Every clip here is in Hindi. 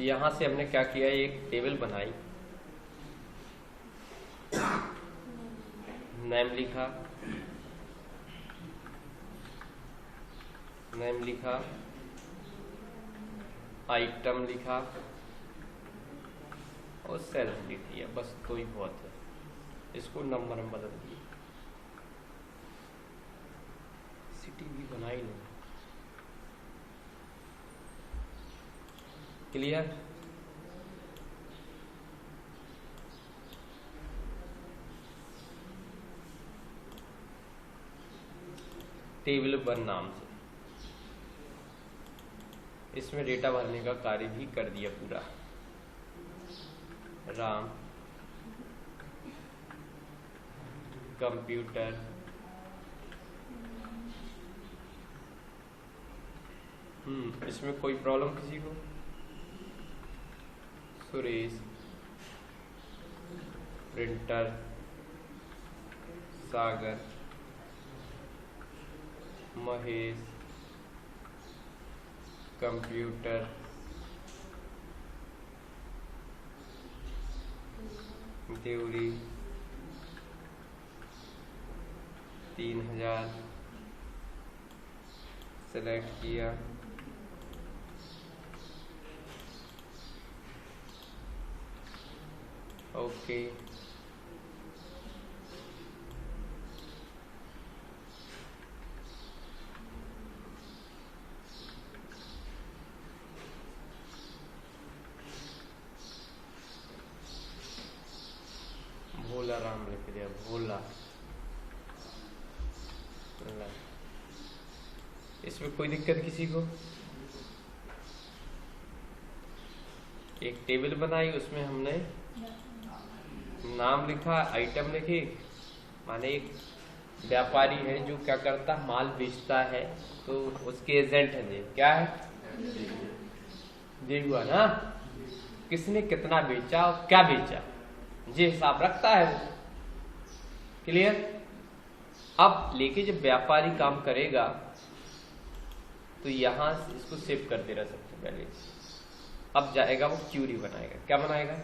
तो यहां से हमने क्या किया, एक टेबल बनाई, नेम लिखा, आइटम लिखा और सेल्स लिख दिया, बस तो ही बहुत है। इसको नंबर में बदल दिए, सिटी भी बनाई नहीं। क्लियर? टेबल 1 नाम से इसमें डेटा भरने का कार्य भी कर दिया पूरा। राम कंप्यूटर इसमें कोई प्रॉब्लम किसी को? सुरेश प्रिंटर, सागर, महेश कंप्यूटर, देवरी 3000 सेलेक्ट किया। ओके, भोला राम लिख दिया, भोला। इसमें कोई दिक्कत किसी को? एक टेबल बनाई, उसमें हमने नाम लिखा, आइटम लिखी, माने एक व्यापारी है जो क्या करता, माल बेचता है, तो उसके एजेंट है। क्या है? ये हुआ ना, किसने कितना बेचा और क्या बेचा, ये हिसाब रखता है वो। क्लियर? अब लेके जब व्यापारी काम करेगा तो यहां से इसको सेव कर दे रहा सबसे पहले। अब जाएगा वो क्यूरी बनाएगा। क्या बनाएगा?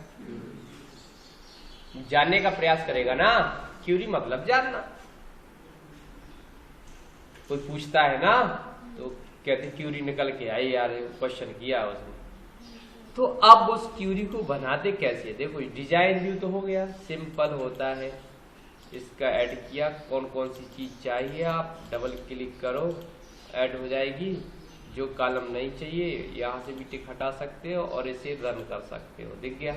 जानने का प्रयास करेगा ना, क्यूरी मतलब जानना। कोई पूछता है ना तो कहते क्यूरी निकल के आई, यार क्वेश्चन किया उसने। तो अब उस क्यूरी को बनाते कैसे? देखो डिजाइन व्यू तो हो गया, सिंपल होता है। इसका ऐड किया, कौन कौन सी चीज चाहिए, आप डबल क्लिक करो, ऐड हो जाएगी। जो कॉलम नहीं चाहिए यहां से भी टिक हटा सकते हो और इसे रन कर सकते हो। दिख गया?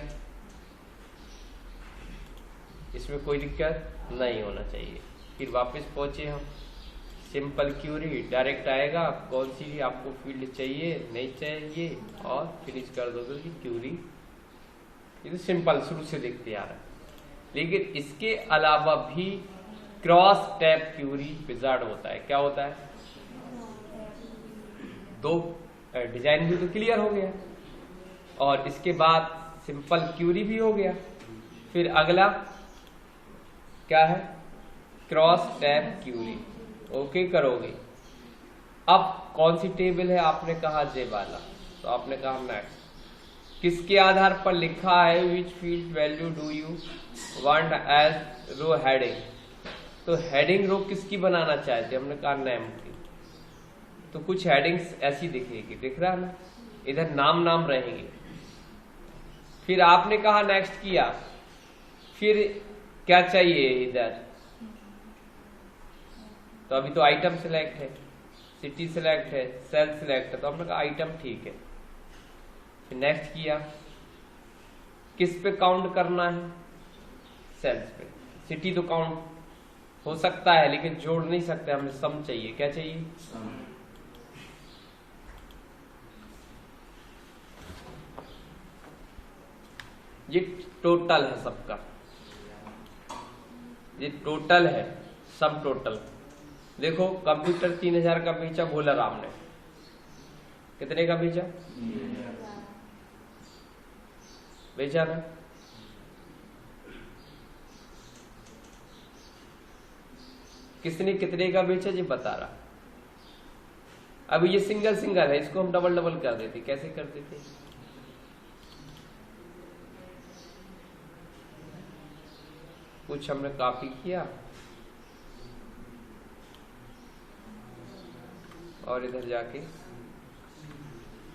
इसमें कोई दिक्कत नहीं होना चाहिए। फिर वापस पहुंचे हम, सिंपल क्यूरी डायरेक्ट आएगा, कौन सी आपको फील्ड चाहिए नहीं चाहिए, और फिनिश कर दोगे कि क्यूरी। ये तो सिंपल शुरू से देखते आ रहा है। लेकिन इसके अलावा भी क्रॉस टैब क्यूरी विजार्ड होता है। क्या होता है? दो डिजाइन भी तो क्लियर हो गया, और इसके बाद सिंपल क्यूरी भी हो गया। फिर अगला क्या है? Cross tab Curie. ओके करोगे। अब कौन सी टेबल है? आपने कहा जे वाला, तो आपने कहा नेक्स्ट। किसके आधार पर लिखा है? Which field value do you want as row heading? तो हेडिंग रो किसकी बनाना चाहते? हमने कहा नेम की। तो कुछ हेडिंग्स ऐसी दिखेगी, दिख रहा है ना, इधर नाम नाम रहेंगे। फिर आपने कहा नेक्स्ट किया, फिर क्या चाहिए इधर? तो अभी तो आइटम सिलेक्ट है, सिटी सिलेक्ट है, सेल सिलेक्ट है, तो हमने कहा आइटम ठीक है। फिर नेक्स्ट किया, किस पे काउंट करना है? सेल्स पे। सिटी तो काउंट हो सकता है लेकिन जोड़ नहीं सकते, हमें सम चाहिए। क्या चाहिए? सम। ये टोटल है सबका, ये टोटल है, सब टोटल। देखो कंप्यूटर 3000 का बेचा भोला राम ने। कितने का बेचा? बेचा ना। किसने कितने का बेचा ये बता रहा। अब ये सिंगल सिंगल है, इसको हम डबल डबल कर देते। कैसे करते थे? कुछ हमने कॉपी किया और इधर जाके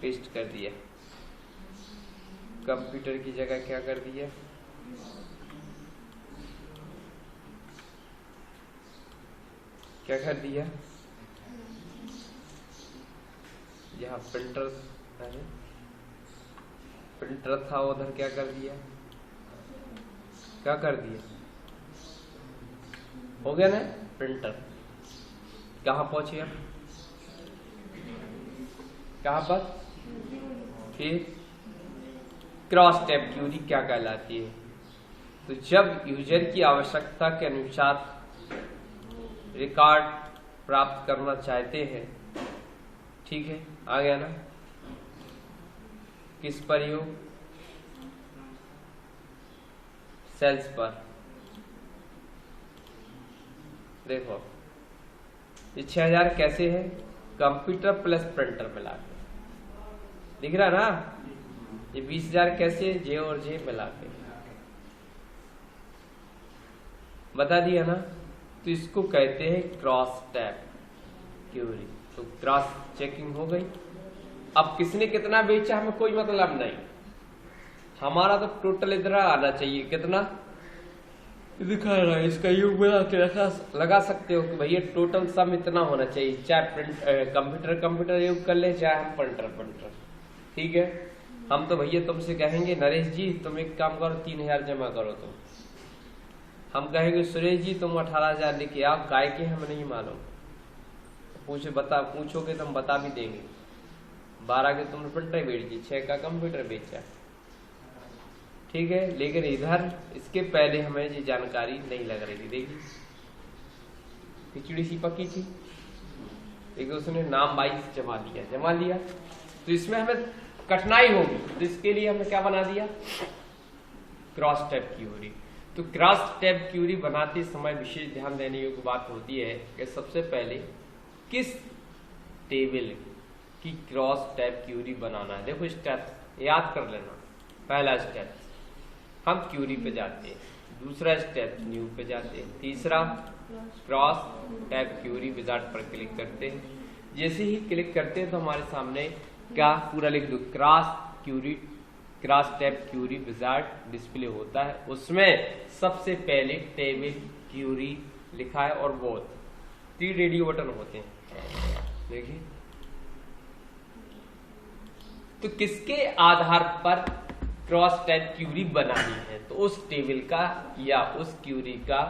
पेस्ट कर दिया। कंप्यूटर की जगह क्या कर दिया, क्या कर दिया, यहाँ प्रिंटर था उधर क्या कर दिया, क्या कर दिया, हो गया ना प्रिंटर। कहाँ पहुंचे अब, कहाँ पर, फिर क्रॉस टैब क्यूरी क्या कहलाती है। तो जब यूजर की आवश्यकता के अनुसार रिकॉर्ड प्राप्त करना चाहते हैं, ठीक है, आ गया ना, किस पर योग, सेल्स पर। देखो ये 6000 कैसे है, कंप्यूटर प्लस प्रिंटर मिला के, दिख रहा ना। ये 20000 कैसे है, जे और जे मिला के, बता दिया ना। तो इसको कहते हैं क्रॉस टैब क्यूरी। तो क्रॉस चेकिंग हो गई। अब किसने कितना बेचा हमें कोई मतलब नहीं, हमारा तो टोटल इधर आना चाहिए, कितना दिखा रहा है, इसका योग मिला के लगा सकते हो कि भैया टोटल सम इतना होना चाहिए, चाहे कंप्यूटर योग कर ले, चाहे हम प्रिंटर, ठीक है। हम तो भैया तुमसे कहेंगे नरेश जी तुम एक काम करो 3000 जमा करो, तुम हम कहेंगे सुरेश जी तुम 18000 लेके आओ, काय के हम नहीं मालूम, पूछोगे तो हम बता भी देंगे। 12 के तुमने प्रिंटर बेच दी, 6 का कंप्यूटर बेचा, ठीक है। लेकिन इधर इसके पहले हमें ये जानकारी नहीं लग रही थी, देखिए खिचड़ी सी पकी थी, देखिए उसने नाम वाइज जमा लिया, तो इसमें हमें कठिनाई होगी। तो इसके लिए हमने क्या बना दिया, क्रॉस टैब क्यूरी। तो क्रॉस टैब क्यूरी बनाते समय विशेष ध्यान देने योग्य बात होती है कि सबसे पहले किस टेबल की क्रॉस टैब क्यूरी बनाना है। देखो स्टेप याद कर लेना। पहला स्टेप हम क्यूरी पे जाते हैं, दूसरा स्टेप न्यू पे जाते हैं, तीसरा क्रॉस टैब क्यूरी विजार्ड पर क्लिक करते हैं। जैसे ही क्लिक करते हैं तो हमारे सामने क्या पूरा लिख दो, cross tab query wizard display होता है। उसमें सबसे पहले टेबल क्यूरी लिखा है और बहुत 3 रेडियो बटन होते हैं, देखिए। तो किसके आधार पर क्रॉस टैब क्यूरी बनानी है, तो उस टेबल का या उस क्यूरी का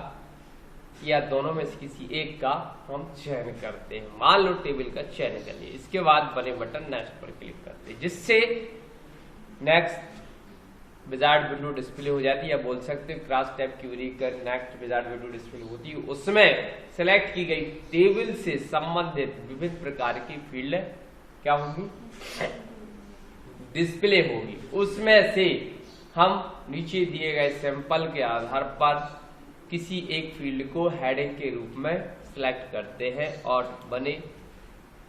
या दोनों में से किसी एक का हम चयन करते हैं। मान लो टेबल का चयन कर लिए, इसके बाद बने बटन नेक्स्ट पर क्लिक करते हैं, जिससे नेक्स्ट विजार्ड विंडो डिस्प्ले हो जाती है, या बोल सकते हैं क्रॉस टैब क्यूरी का नेक्स्ट विजार्ड विंडो डिस्प्ले होती है। उसमें सेलेक्ट की गई टेबल से संबंधित विभिन्न प्रकार की फील्ड क्या होगी, डिस्प्ले होगी। उसमें से हम नीचे दिए गए सैंपल के आधार पर किसी एक फील्ड को हेडिंग के रूप में सिलेक्ट करते हैं और बने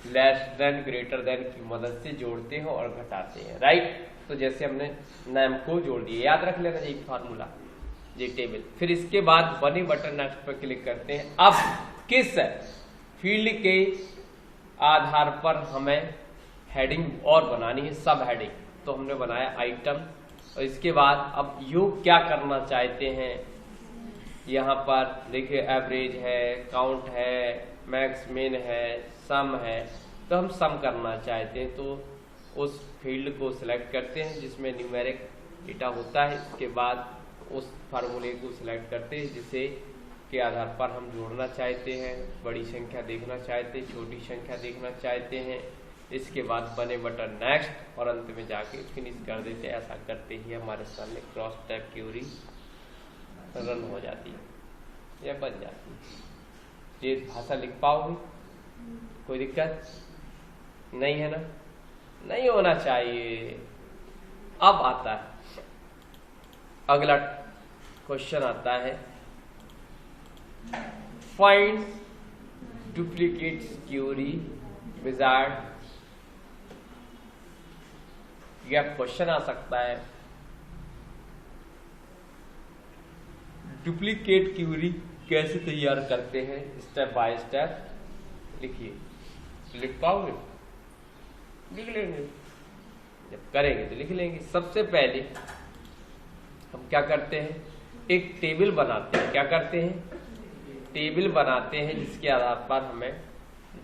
लेस देन ग्रेटर देन की मदद से जोड़ते हैं और घटाते हैं, राइट। तो जैसे हमने नाम को जोड़ दिया, याद रख लेना एक फार्मूला, ये टेबल। फिर इसके बाद बने बटन नेक्स्ट पर क्लिक करते हैं। अब किस फील्ड के आधार पर हमें हेडिंग और बनानी है, सब हेडिंग, तो हमने बनाया आइटम। और इसके बाद अब योग क्या करना चाहते हैं, यहाँ पर देखिए एवरेज है, काउंट है, मैक्स मिन है, सम है, तो हम सम करना चाहते हैं तो उस फील्ड को सिलेक्ट करते हैं जिसमें न्यूमेरिक डेटा होता है। इसके बाद उस फार्मूले को सिलेक्ट करते हैं जिसे के आधार पर हम जोड़ना चाहते हैं, बड़ी संख्या देखना चाहते हैं, छोटी संख्या देखना चाहते हैं। इसके बाद बने बटन नेक्स्ट और अंत में जाके फिनिश कर देते हैं। ऐसा करते ही हमारे सामने क्रॉस टैब क्यूरी रन हो जाती है या बन जाती है। ये भाषा लिख पाओगे, कोई दिक्कत नहीं है ना, नहीं होना चाहिए। अब आता है अगला क्वेश्चन आता है, फाइंड डुप्लीकेट्स क्यूरी विजार्ड। यह क्वेश्चन आ सकता है, डुप्लीकेट क्यूरी कैसे तैयार करते हैं, स्टेप बाय स्टेप लिखिए। लिख पाओगे? लिख लेंगे, जब करेंगे तो लिख लेंगे। सबसे पहले हम क्या करते हैं, एक टेबल बनाते हैं। क्या करते हैं? टेबल बनाते हैं जिसके आधार पर हमें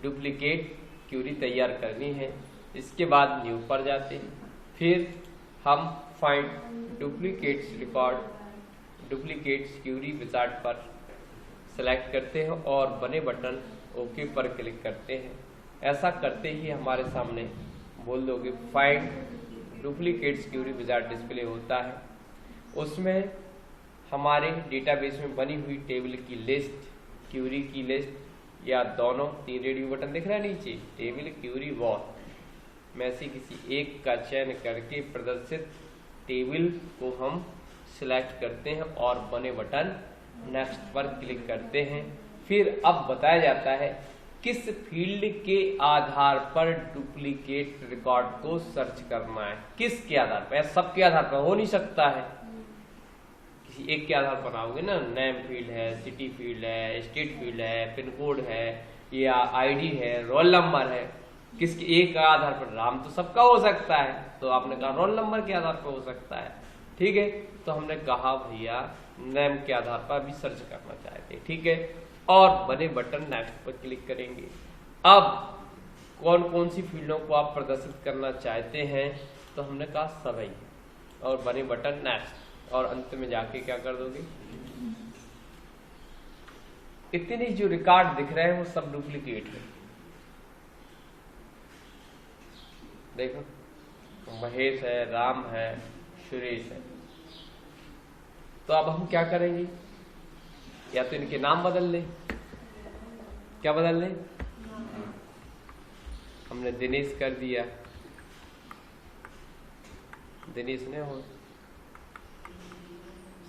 डुप्लीकेट क्यूरी तैयार करनी है। इसके बाद न्यू पर जाते हैं, फिर हम find duplicates record, duplicates query wizard पर सेलेक्ट करते हैं और बने बटन ओके पर क्लिक करते हैं। ऐसा करते ही हमारे सामने बोल दोगे find duplicates query wizard display होता है। उसमें हमारे डेटाबेस में बनी हुई टेबल की लिस्ट, क्यूरी की लिस्ट या दोनों 3 रेडियो बटन दिख रहा है नीचे, टेबल क्यूरी वॉल में से किसी एक का चयन करके प्रदर्शित टेबल को हम सिलेक्ट करते हैं और बने बटन नेक्स्ट पर क्लिक करते हैं। फिर अब बताया जाता है किस फील्ड के आधार पर डुप्लीकेट रिकॉर्ड को सर्च करना है। किसके आधार पर? सबके आधार पर हो नहीं सकता है, किसी एक के आधार पर आओगे ना। नेम फील्ड है, सिटी फील्ड है, स्टेट फील्ड है, पिन कोड है या आईडी है, रोल नंबर है। किसके एक आधार पर? राम तो सबका हो सकता है, तो आपने कहा रोल नंबर के आधार पर हो सकता है। ठीक है, तो हमने कहा भैया नेम के आधार पर भी सर्च करना चाहते हैं। ठीक है, और बने बटन नेक्स्ट पर क्लिक करेंगे। अब कौन कौन सी फील्डों को आप प्रदर्शित करना चाहते हैं, तो हमने कहा सभी, और बने बटन नेक्स्ट, और अंत में जाके क्या कर दोगे, इतने जो रिकॉर्ड दिख रहे हैं वो सब डुप्लीकेट है। देखो महेश है, राम है, सुरेश है। तो अब हम क्या करेंगे, या तो इनके नाम बदल लें। क्या बदल लें? हमने दिनेश कर दिया, दिनेश ने हो,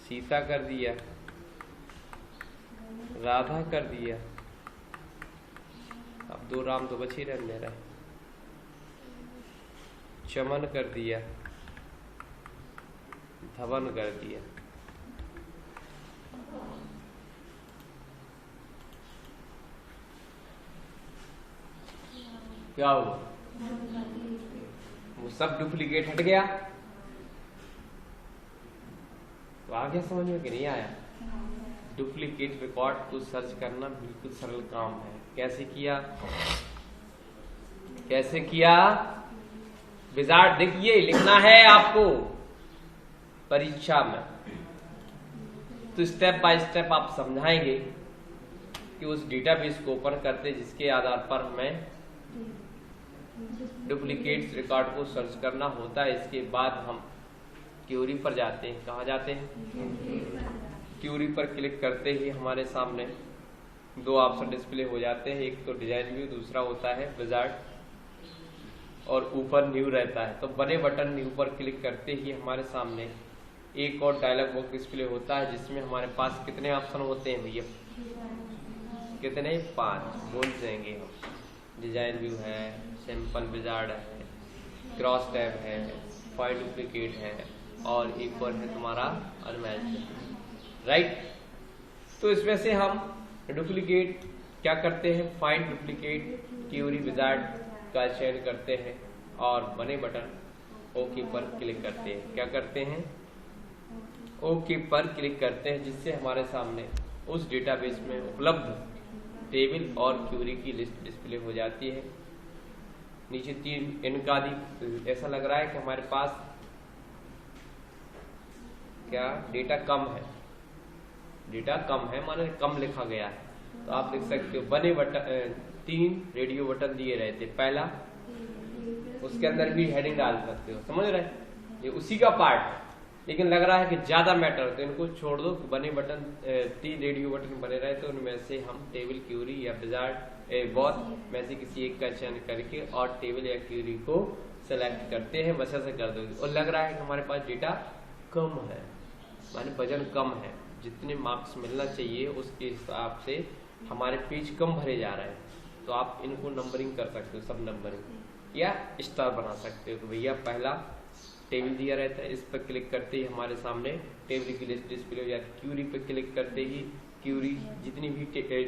सीता कर दिया, राधा कर दिया, अब 2 राम तो बच ही रहने रहे, चमन कर दिया, धवन कर दिया। क्या हुआ? वो सब डुप्लीकेट हट गया। तो आ गया समझ में कि नहीं आया? डुप्लीकेट रिकॉर्ड को सर्च करना बिल्कुल सरल काम है। कैसे किया? कैसे किया? विजार्ड देखिए, लिखना है आपको परीक्षा में, तो स्टेप बाय स्टेप आप समझाएंगे कि उस डेटाबेस को ओपन करते जिसके आधार पर हमें डुप्लीकेट्स रिकॉर्ड को सर्च करना होता है। इसके बाद हम क्यूरी पर जाते हैं। कहाँ जाते हैं? क्यूरी पर क्लिक करते ही हमारे सामने 2 ऑप्शन डिस्प्ले हो जाते हैं, एक तो डिजाइन व्यू, दूसरा होता है विजार्ड, और ऊपर न्यू रहता है। तो बने बटन न्यू पर क्लिक करते ही हमारे सामने एक और डायलॉग बॉक्स डिस्प्ले होता है जिसमें हमारे पास कितने ऑप्शन होते हैं भैया? कितने? 5 बोल देंगे हम। डिजाइन व्यू है, सिंपल विजार्ड है, क्रॉस टैब है, फाइल डुप्लीकेट है, और एक और है तुम्हारा अनमैच्ड, राइट। तो इसमें से हम डुप्लीकेट क्या करते हैं, फाइंड डुप्लीकेट क्यूरी विजार्ड का चयन करते हैं और बने बटन ओके पर क्लिक करते हैं। क्या करते हैं? ओके पर क्लिक करते हैं, जिससे हमारे सामने उस डेटाबेस में उपलब्ध टेबल और क्यूरी की लिस्ट डिस्प्ले हो जाती है। नीचे 3 इनका भी ऐसा लग रहा है कि हमारे पास क्या डेटा कम है, डेटा कम है माने कम लिखा गया है। तो आप लिख सकते हो बने बटन 3 रेडियो बटन दिए रहे थे, पहला उसके अंदर भी हेडिंग डाल सकते हो, समझ रहे? ये उसी का पार्ट है, लेकिन लग रहा है कि ज्यादा मैटर, तो इनको छोड़ दो। बने बटन 3 रेडियो बटन बने रहे तो उनमें से हम टेबल क्यूरी या विजार्ड बहुत में से किसी एक का चयन करके और टेबल या क्यूरी को सेलेक्ट करते हैं, बस ऐसे कर दोगे। और लग रहा है कि हमारे पास डेटा कम है, माने वजन कम है, जितने मार्क्स मिलना चाहिए उसके हिसाब से हमारे पेज कम भरे जा रहे हैं। तो आप इनको नंबरिंग कर सकते हो, सब नंबरिंग या स्टार बना सकते हो। तो भैया पहला टेबल दिया रहता है, इस पर क्लिक करते ही हमारे सामने टेबल की लिस्ट डिस्प्ले हो जाती है। क्यूरी पर क्लिक करते ही क्यूरी जितनी भी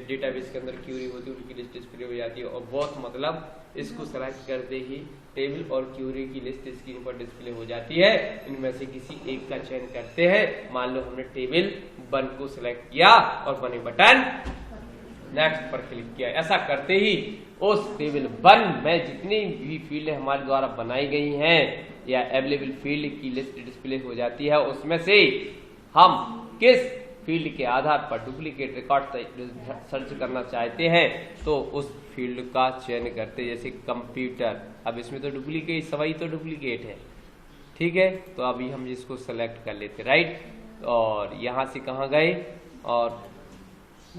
डेटाबेस के अंदर क्यूरी होती है उनकी लिस्ट डिस्प्ले हो जाती है। और बहुत मतलब इसको सेलेक्ट करते ही टेबल और क्यूरी की लिस्ट स्क्रीन पर डिस्प्ले हो जाती है। इनमें से किसी एक का चयन करते हैं। मान लो हमने टेबल 1 को सिलेक्ट किया और बने बटन नेक्स्ट पर क्लिक किया। ऐसा करते ही उस टेबल 1 में जितनी भी फील्ड हमारे द्वारा बनाई गई हैं या अवेलेबल फील्ड की लिस्ट डिस्प्ले हो जाती है। उसमें से हम किस फील्ड के आधार पर डुप्लीकेट रिकॉर्ड सर्च करना चाहते हैं तो उस फील्ड का चयन करते, जैसे कंप्यूटर। अब इसमें तो डुप्लीकेट सभी तो डुप्लीकेट है, ठीक है। तो अभी हम इसको सेलेक्ट कर लेते, राइट। और यहाँ से कहाँ गए और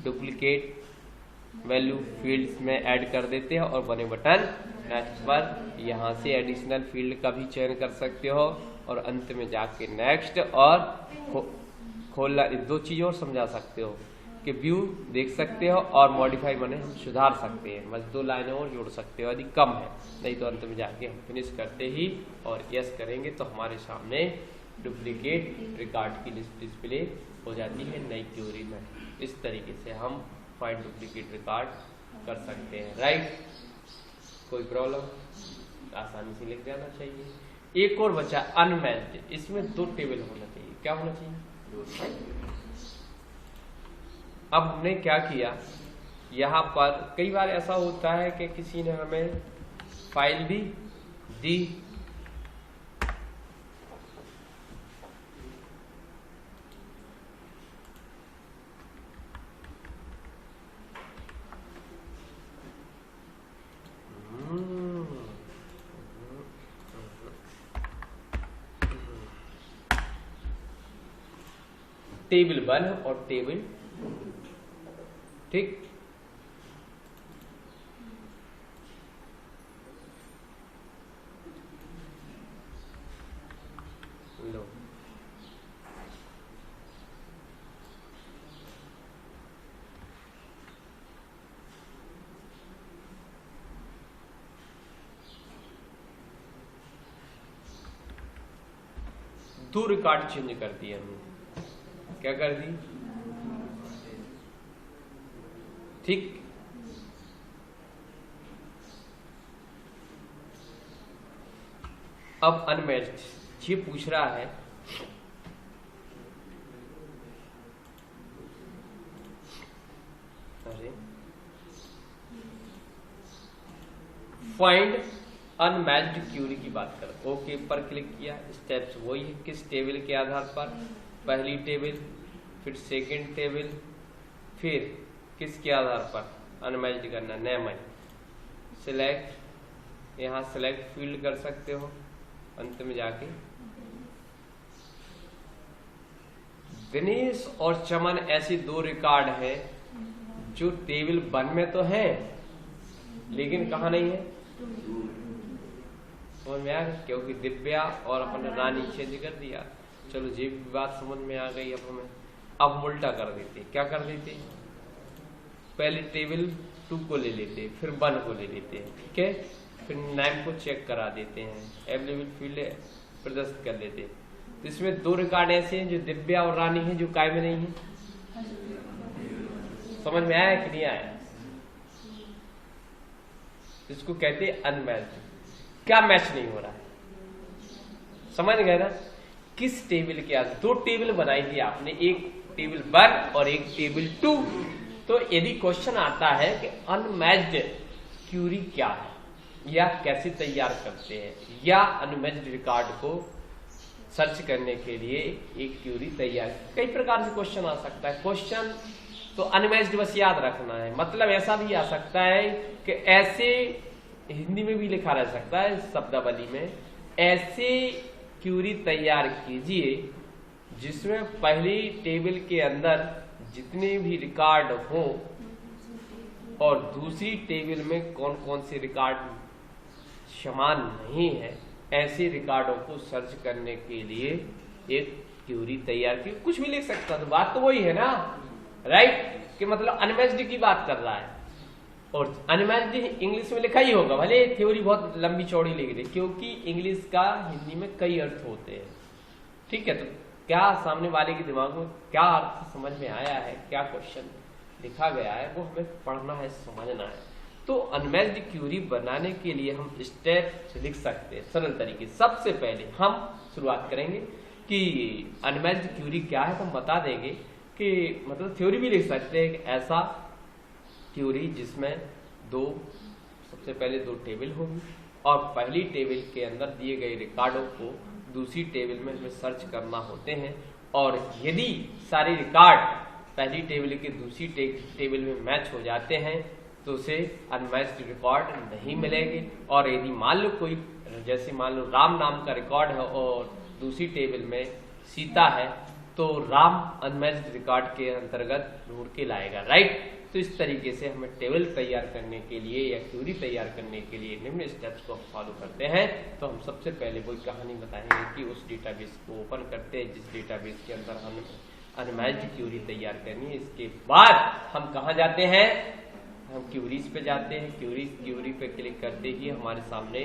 डुप्लीकेट वैल्यू फील्ड्स में ऐड कर देते हैं और बने बटन नेक्स्ट पर यहाँ से एडिशनल फील्ड का भी चयन कर सकते हो और अंत में जाके नेक्स्ट और खोलना। दो चीज और समझा सकते हो कि व्यू देख सकते हो और मॉडिफाई माने हम सुधार सकते हैं, बस 2 लाइनें और जोड़ सकते हो यदि कम है, नहीं तो अंत में जाके हम फिनिश करते ही और यस करेंगे तो हमारे सामने डुप्लीकेट रिकॉर्ड की लिस्ट डिस्प्ले हो जाती है नई क्यूरी में। इस तरीके से हम फाइंड डुप्लीकेट रिकॉर्ड कर सकते हैं, राइट। कोई प्रॉब्लम? आसानी से लिख जाना चाहिए। एक और बचा अनमैच्ड, इसमें 2 टेबल होना चाहिए। क्या होना चाहिए? अब हमने क्या किया, यहाँ पर कई बार ऐसा होता है कि किसी ने हमें फाइल भी दी, टेबल 1 और टेबल, ठीक। लो दो रिकॉर्ड चेंज कर दिए हमने। क्या कर दी? ठीक। अब अनमैच्ड ये पूछ रहा है फाइंड अनमैच्ड क्यूरी की बात कर। ओके पर क्लिक किया। स्टेप्स वही है, किस टेबल के आधार पर? पहली टेबल, फिर सेकंड टेबल, फिर किसके आधार पर अनमैच्ड करना? नेम है। सिलेक्ट, यहाँ सिलेक्ट फील्ड कर सकते हो, अंत में जाके दिनेश और चमन ऐसे 2 रिकॉर्ड है जो टेबल 1 में तो है लेकिन कहा नहीं है? समझ में आ गई? क्योंकि दिव्या और अपन रानी चेंज कर दिया। चलो ये भी बात समझ में आ गई। अब हमें अब उल्टा कर देते। क्या कर देते? पहले टेबल 2 को ले लेते, फिर 1 को ले लेते हैं, ठीक है। फिर नेम को चेक करा देते हैं, अवेलेबल फील्ड प्रदर्शित कर लेते हैं। तो इसमें 2 रिकॉर्ड ऐसे हैं जो दिव्या और रानी हैं जो काय में नहीं है। समझ में आया कि नहीं आया? इसको कहते हैं अनमैच्ड। क्या मैच नहीं हो रहा है? समझ गए ना? किस टेबल के आधार? 2 टेबल बनाई थी आपने, एक टेबल 1 और एक टेबल 2। तो यदि क्वेश्चन आता है कि अनमैच्ड क्यूरी क्या है या कैसे तैयार करते हैं या अनमैच्ड रिकॉर्ड को सर्च करने के लिए एक क्यूरी तैयार, कई प्रकार से क्वेश्चन आ सकता है। क्वेश्चन तो अनमैच्ड बस याद रखना है, मतलब ऐसा भी आ सकता है कि ऐसे, हिंदी में भी लिखा रह सकता है शब्दावली में, ऐसे क्यूरी तैयार कीजिए जिसमें पहली टेबल के अंदर जितने भी रिकॉर्ड हो और दूसरी टेबल में कौन कौन से रिकॉर्ड समान नहीं है, ऐसे रिकॉर्डों को सर्च करने के लिए एक क्यूरी तैयार की। कुछ भी लिख सकता, तो बात तो वही है ना, राइट। कि मतलब अनमैच्ड की बात कर रहा है। और अनमैच्ड इंग्लिश में लिखा ही होगा, भले थ्योरी बहुत लंबी चौड़ी लिख दे, क्योंकि इंग्लिश का हिंदी में कई अर्थ होते हैं। ठीक है, तो क्या सामने वाले के दिमाग में क्या अर्थ समझ में आया है, क्या क्वेश्चन लिखा गया है, वो हमें पढ़ना है, समझना है। तो अनमैच्ड क्यूरी बनाने के लिए हम स्टेप लिख सकते हैं सरल तरीके। सबसे पहले हम शुरुआत करेंगे कि अनमैच्ड क्यूरी क्या है, तो हम बता देंगे कि मतलब थ्योरी भी लिख सकते हैं कि ऐसा क्यूरी जिसमें सबसे पहले दो टेबल होंगी और पहली टेबल के अंदर दिए गए रिकॉर्डों को दूसरी टेबल में हमें सर्च करना होते हैं, और यदि सारे रिकॉर्ड पहली टेबल के दूसरी टेबल में मैच हो जाते हैं तो उसे अनमैच्ड रिकॉर्ड नहीं मिलेंगे। और यदि मान लो कोई, जैसे मान लो राम नाम का रिकॉर्ड है और दूसरी टेबल में सीता है, तो राम अनमैच्ड रिकॉर्ड के अंतर्गत ढूंढ के लाएगा, राइट। तो इस तरीके से हमें टेबल तैयार करने के लिए या क्यूरी तैयार करने के लिए निम्न स्टेप्स को फॉलो करते हैं। तो हम सबसे पहले वही कहानी बताएंगे कि उस डेटाबेस को ओपन करते हैं जिस डेटाबेस के अंदर हम अनमैच्ड क्यूरी तैयार करनी है। इसके बाद हम कहाँ जाते हैं, हम क्यूरीज पे जाते हैं। क्यूरी पे क्लिक करते ही हमारे सामने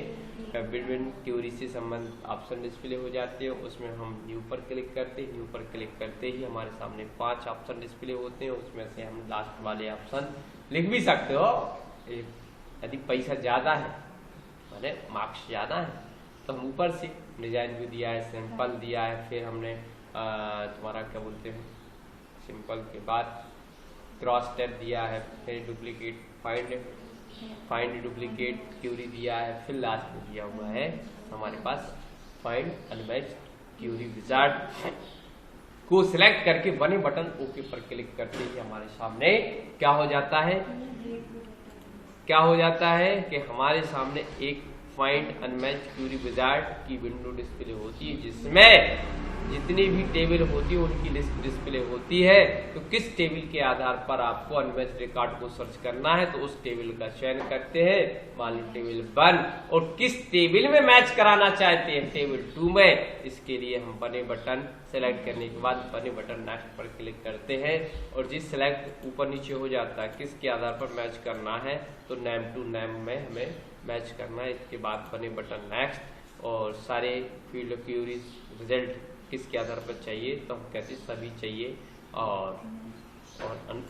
विभिन्न क्यूरी से संबंधित ऑप्शन डिस्प्ले हो जाते हैं। उसमें हम न्यू पर क्लिक करते हैं। न्यू पर क्लिक करते ही हमारे सामने 5 ऑप्शन डिस्प्ले होते हैं। उसमें से हम लास्ट वाले ऑप्शन लिख भी सकते हो। यदि पैसा ज़्यादा है, माने मार्क्स ज़्यादा है, तो हम ऊपर से डिजाइन भी दिया है, सिंपल दिया है, फिर हमने तुम्हारा क्या बोलते हैं, सिंपल के बाद क्रॉस टैब दिया है, फिर डुप्लीकेट फाइंड डुप्लीकेट क्यूरी दिया है, फिर लास्ट में दिया हुआ है हमारे पास फाइंड अनमैच्ड क्यूरी विजार्ड को सिलेक्ट करके बने बटन ओके पर क्लिक करते ही हमारे सामने क्या हो जाता है कि हमारे सामने एक फाइंड अनमैच्ड क्यूरी विजार्ड की विंडो डिस्प्ले होती है, जिसमें जितनी भी टेबल होती है उनकी लिस्ट डिस्प्ले होती है। तो किस टेबल के आधार पर आपको अनमैच्ड रिकॉर्ड को सर्च करना है, तो उस टेबल का चयन करते हैं, मान लो टेबल 1, और किस टेबल में मैच कराना चाहते हैं, टेबल 2 में। इसके लिए हम बने बटन सेलेक्ट करने के बाद बने बटन नेक्स्ट पर क्लिक करते हैं, और जिस सेलेक्ट ऊपर नीचे हो जाता है किसके आधार पर मैच करना है, तो नेम टू नेम में हमें मैच करना है। इसके बाद बने बटन नेक्स्ट, और सारे फील्ड क्यूरीज रिजल्ट किसके आधार पर चाहिए, तो हम कहते हैं सभी चाहिए, और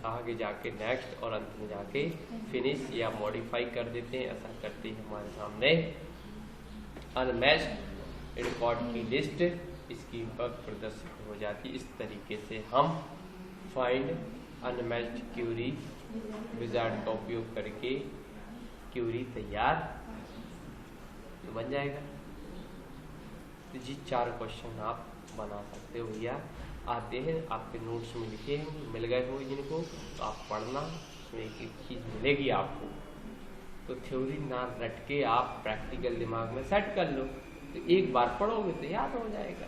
आगे जाके नेक्स्ट और अंत में जाके फिनिश या मॉडिफाई कर देते हैं। ऐसा करते ही हमारे सामने अनमैच्ड रिकॉर्ड की लिस्ट स्क्रीन पर प्रदर्शित हो जाती है। इस तरीके से हम फाइंड अनमैच्ड क्यूरी विजार्ड का उपयोग करके क्यूरी तैयार तो बन जाएगा। तो जी 4 क्वेश्चन आप बना सकते हो भैया, आते हैं आपके नोट्स में लिखे हैं, मिल गए हो जिनको, तो आप पढ़ना, उसमें एक एक चीज़ मिलेगी आपको। तो थ्योरी ना रट के आप प्रैक्टिकल दिमाग में सेट कर लो, तो एक बार पढ़ोगे तो याद हो जाएगा।